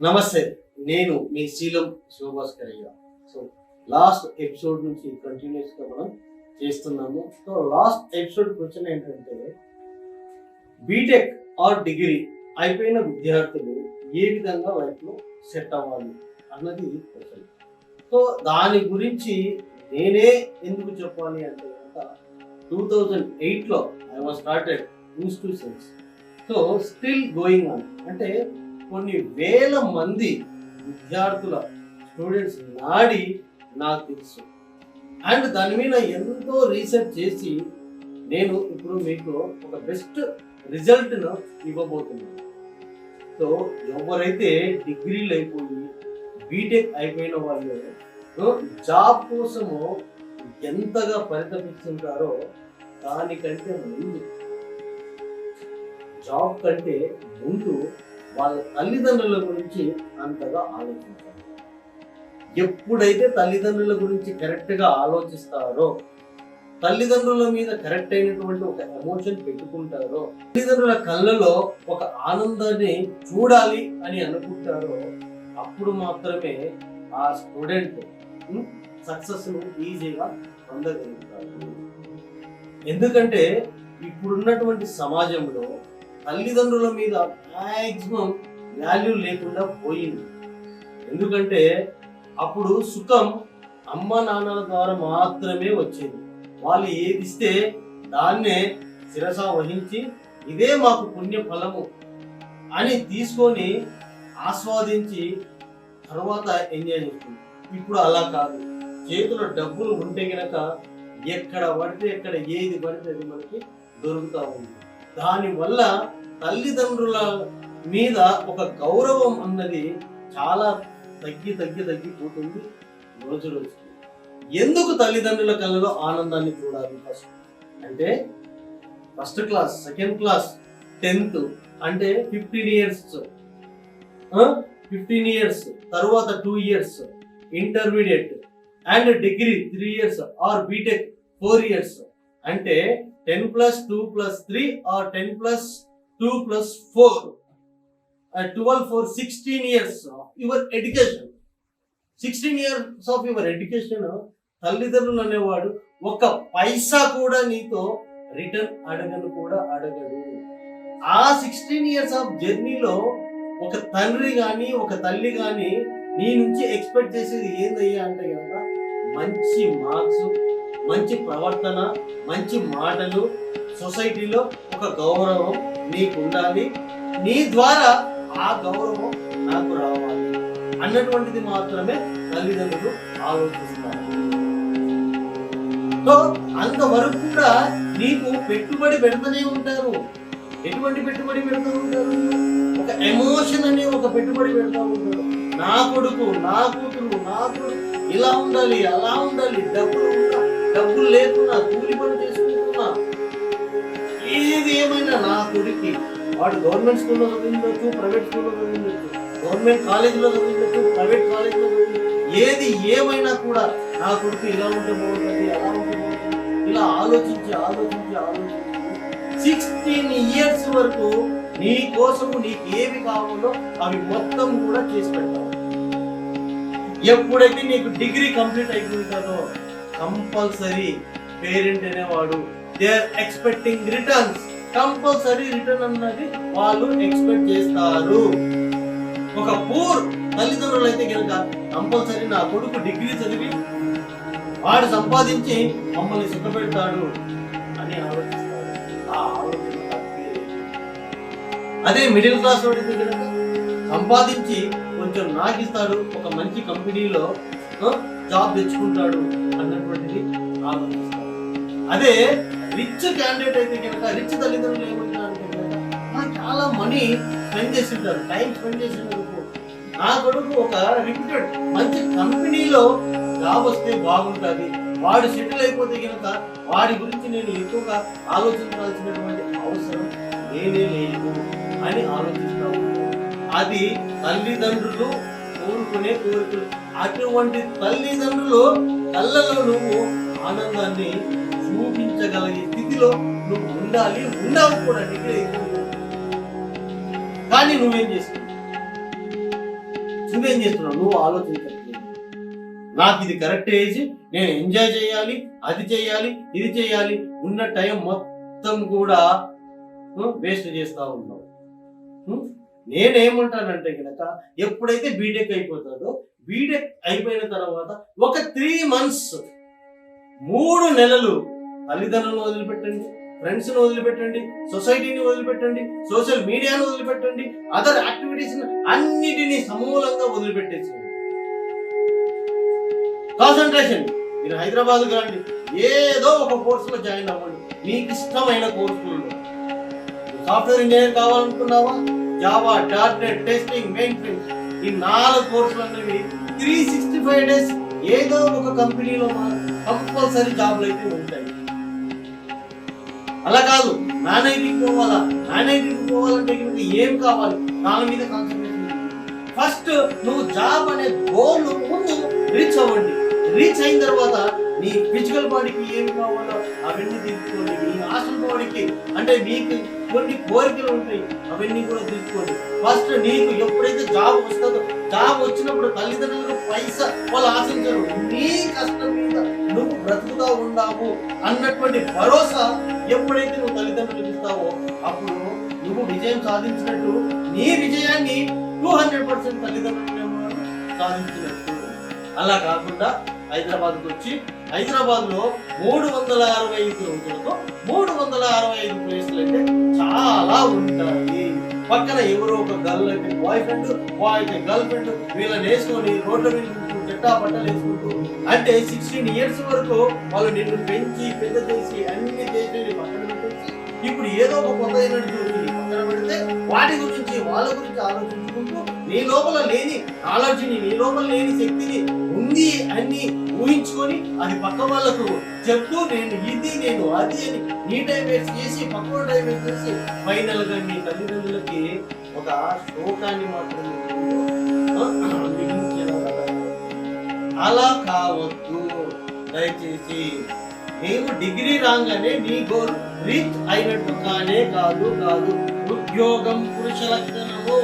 నమస్తే, నేను మీ శీలం శివభాస్కరయ్య. So last episode నుంచి కంటిన్యూస్ గా మనం చేస్తున్నాము. సో లాస్ట్ ఎపిసోడ్ క్వశ్చన్ ఏంటంటే, బీటెక్ ఆర్ డిగ్రీ అయిపోయిన విద్యార్థులు ఏ విధంగా లైఫ్ లో సెట్ అవ్వాలి అన్నది క్వశ్చన్. సో దాని గురించి నేనే ఎందుకు చెప్పాలి అంటే, 2008లో I was started institutions. So still going on, అంటే కొన్ని వేల మంది విద్యార్థుల స్టూడెంట్స్ నాడి నాకు తెలుసు. అండ్ దాని మీద ఎంతో రీసెర్చ్ చేసి నేను ఇప్పుడు మీకు ఒక బెస్ట్ రిజల్ట్ను ఇవ్వబోతున్నాను. సో ఎవరైతే డిగ్రీలు అయిపోయి బీటెక్ అయిపోయిన వాళ్ళు జాబ్ కోసము ఎంతగా పరితపిస్తుంటారో, దానికంటే ముందు జాబ్ కంటే ముందు వాళ్ళ తల్లిదండ్రుల గురించి అంతగా ఆలోచించాలి. ఎప్పుడైతే తల్లిదండ్రుల గురించి కరెక్ట్గా ఆలోచిస్తారో, తల్లిదండ్రుల మీద కరెక్ట్ అయినటువంటి ఒక ఎమోషన్ పెట్టుకుంటారో, తల్లిదండ్రుల కళ్ళలో ఒక ఆనందాన్ని చూడాలి అని అనుకుంటారో, అప్పుడు మాత్రమే ఆ స్టూడెంట్ సక్సెస్ ఈజీగా పొందగలుగుతారు. ఎందుకంటే ఇప్పుడున్నటువంటి సమాజంలో తల్లిదండ్రుల మీద మ్యాక్సిమం వాల్యూ లేకుండా పోయింది. ఎందుకంటే అప్పుడు సుఖం అమ్మ నాన్నల ద్వారా మాత్రమే వచ్చేది. వాళ్ళు ఏది ఇస్తే దాన్నే శిరస వహించి ఇదే మాకు పుణ్య ఫలము అని తీసుకొని ఆస్వాదించి తర్వాత ఎంజాయ్ చేస్తుంది. ఇప్పుడు అలా కాదు. చేతిలో డబ్బులు ఉంటే గనక ఎక్కడ పడితే ఎక్కడ ఏది పడితే అది మనకి దొరుకుతూ ఉంది. దానివల్ల తల్లిదండ్రుల మీద ఒక గౌరవం అన్నది చాలా తగ్గిపోతుంది రోజు రోజుకి. ఎందుకు తల్లిదండ్రుల కళ్ళలో ఆనందాన్ని చూడాలి? అంటే first class, second class, 10th అంటే 15 ఇయర్స్, తర్వాత 2 years, intermediate and degree 3 years or BTech 4 years. అంటే 10+2+3 or 10+2+4, 12 for 16 years of your education. 16 years of your education. తల్లిదండ్రులు అనేవాడు ఒక పైసా కూడా నీతో రిటర్న్ అడగడు. ఆ 16 years ఆఫ్ జర్నీలో ఒక తండ్రి కానీ ఒక తల్లి కానీ నీ నుంచి ఎక్స్పెక్ట్ చేసేది ఏందయ్యా అంటే కనుక మంచి మార్క్స్, మంచి ప్రవర్తన, మంచి మాటలు, సొసైటీలో ఒక గౌరవం నీకు ఉండాలి, నీ ద్వారా ఆ గౌరవం నాకు రావాలి అన్నటువంటిది మాత్రమే తల్లిదండ్రులు ఆలోచిస్తారు. సో అంతవరకు కూడా నీకు పెట్టుబడి పెడుతూనే ఉంటారు. ఎటువంటి పెట్టుబడి పెడుతూ ఉంటారు? ఒక ఎమోషన్ అనే ఒక పెట్టుబడి పెడతా ఉంటారు. నా కొడుకు, నా కూతురు, నా కొడుకు ఇలా ఉండాలి, అలా ఉండాలి, డబ్బులు లేకున్నా, కూలి పని చేసుకుంటున్నా, ఏది ఏమైనా నా కొడుకు వాడు గవర్నమెంట్ స్కూల్లో చదివించవచ్చు, ప్రైవేట్ స్కూల్లో చదివించవచ్చు, గవర్నమెంట్ కాలేజీలో చదివించవచ్చు, ప్రైవేట్ కాలేజీలో చదివించవచ్చు, ఏది ఏమైనా కూడా నా కొడుకు ఇలా ఉంటే బాగుంటుంది, అలా ఉంటే బాగుంటుంది, ఇలా ఆలోచించి 16 years వరకు నీ కోసము నీకు ఏవి కావాలో అవి మొత్తం కూడా చేసి పెడతావు. ఎప్పుడైతే నీకు డిగ్రీ కంప్లీట్ అయిపోతుందో కంపల్సరీ పేరెంట్ అనేవాడు they are expecting returns. Compulsory return అన్నది వాళ్ళు ఎక్స్పెక్ట్ చేస్తారు. ఒక పూర్ తల్లిదండ్రులు అయితే కనుక కంపల్సరీ నా కొడుకు డిగ్రీ చదివి వాడు సంపాదించి మమ్మల్ని సుఖపెడతాడు అని ఆలోచిస్తారు. ఆ ఆలోచన అదే మిడిల్ క్లాస్ వాడితే కనుక సంపాదించి కొంచెం నాకిస్తాడు, ఒక మంచి కంపెనీలో జాబ్ తెచ్చుకుంటాడు అన్నటువంటిది ఆలోచిస్తారు. అదే రిచ్ క్యాండిడేట్ అయితే కనుక, రిచ్ తల్లిదండ్రులు ఏమంటారు కనుక చాలా మనీ స్పెండ్ చేసి ఉంటారు, టైం స్పెండ్ చేసినందుకు నా కొడుకు ఒక రిప్యూటెడ్ మంచి కంపెనీలో జాబ్ వస్తే బాగుంటుంది, వాడు సెటిల్ అయిపోతే కనుక వాడి గురించి నేను ఎక్కువగా ఆలోచించాల్సినటువంటి అవసరం లేనే లేదు అని ఆలోచిస్తాము. అది తల్లిదండ్రులు కోరుకునే కోరికలు. అటువంటి తల్లిదండ్రులు కళ్ళలో నువ్వు ఆనందాన్ని చూపించగలిగే స్థితిలో నువ్వు ఉండాలి, ఉండవు కూడా. డిగ్రీ కానీ నువ్వేం చేస్తావు? నువ్వేం చేస్తున్నావు? నువ్వు ఆలోచించట్లేదు. నాకు ఇది కరెక్ట్ ఏజ్, నేను ఎంజాయ్ చేయాలి, అది చేయాలి, ఇది చేయాలి, ఉన్న టైం మొత్తం కూడా వేస్ట్ చేస్తా ఉన్నావు. నేనేమంటానంటే కనుక ఎప్పుడైతే బీటెక్ అయిపోతుందో, బీటెక్ అయిపోయిన తర్వాత ఒక 3 months 3 నెలలు తల్లిదండ్రులను వదిలిపెట్టండి, ఫ్రెండ్స్ ని వదిలిపెట్టండి, సొసైటీని వదిలిపెట్టండి, సోషల్ మీడియాను వదిలిపెట్టండి, అదర్ యాక్టివిటీస్ అన్నిటినీ సమూలంగా వదిలిపెట్టేసి కాన్సన్ట్రేషన్. మీరు హైదరాబాద్ రండి, ఏదో ఒక కోర్సులో జాయిన్ అవ్వండి, మీకు ఇష్టమైన కోర్సులలో. సాఫ్ట్వేర్ ఇంజనీర్ కావాలనుకున్నావా? Java, dot net, testing, mainframe, ఈ 4 కోర్సులు అనేవి 365 days ఏదో ఒక కంపెనీలో కంపల్సరీ జాబ్లు అయితే ఉంటాయి. అలా కాదు, మేనేజింగ్ పోవాలా, మేనేజింగ్ పోవాలంటే ఏం కావాలి? దాని మీద కాన్సన్ట్రేషన్. ఫస్ట్ నువ్వు జాబ్ అనే గోల్ ముందు రీచ్ అవ్వండి. రీచ్ అయిన తర్వాత నీ ఫిజికల్ బాడీకి ఏం కావాలో అవన్నీ తీర్చుకోండి. మీ హాస్టల్ బాడీకి అంటే మీకు కొన్ని కోరికలు ఉంటాయి, అవన్నీ కూడా తీర్చుకోండి. ఫస్ట్ నీకు ఎప్పుడైతే జాబ్ వస్తుందో, జాబ్ వచ్చినప్పుడు తల్లిదండ్రులకు పైసా వాళ్ళు ఆశించరు. నీ కష్టం మీద నువ్వు బ్రతుకుతా ఉన్నావు అన్నటువంటి భరోసా ఎప్పుడైతే నువ్వు తల్లిదండ్రులకు ఇస్తావో అప్పుడు నువ్వు విజయం సాధించినట్టు, నీ విజయాన్ని 200% తల్లిదండ్రులు సాధించినట్టు. అలా కాకుండా హైదరాబాద్కి వచ్చి హైదరాబాద్ లో 365 రోజులతో 365 ప్లేసులు అయితే చాలా ఉంటాయి. పక్కన ఎవరో ఒక గర్ల్ అయితే బాయ్ ఫ్రెండ్, బాయ్ అయితే గర్ల్ ఫ్రెండ్, వీళ్ళని వేసుకొని రోడ్ల మీద చెట్టా బట్టలు వేసుకుంటూ అంటే 16 years వరకు వాళ్ళు నిన్ను పెంచి పెద్ద చేసి అన్ని చేసి పక్కన పెట్టేసి ఇప్పుడు ఏదో ఒక కొత్త ఎనర్జీ వచ్చింది పక్కన పెడితే వాటి గురించి వాళ్ళ గురించి ఆలోచించుకుంటూ నీ లోపల లేని నాలెడ్జిని, నీ లోపల లేని శక్తిని ఉంది అని ఊహించుకొని అది పక్క వాళ్ళకు చెప్తూ నేను ఇది నేను అది అని నీ టైం వేస్ట్ చేసి పక్క టైం వేస్ట్ చేసి ఫైనల్ గా నీ తల్లిదండ్రులకి ఒక శోకాన్ని మాత్రమే అలా కావద్దు. దయచేసి నీవు డిగ్రీ రాగానే నీ గోల్ రీచ్ అయినట్టుగానే కాదు. ఉద్యోగం పురుష లక్షణము.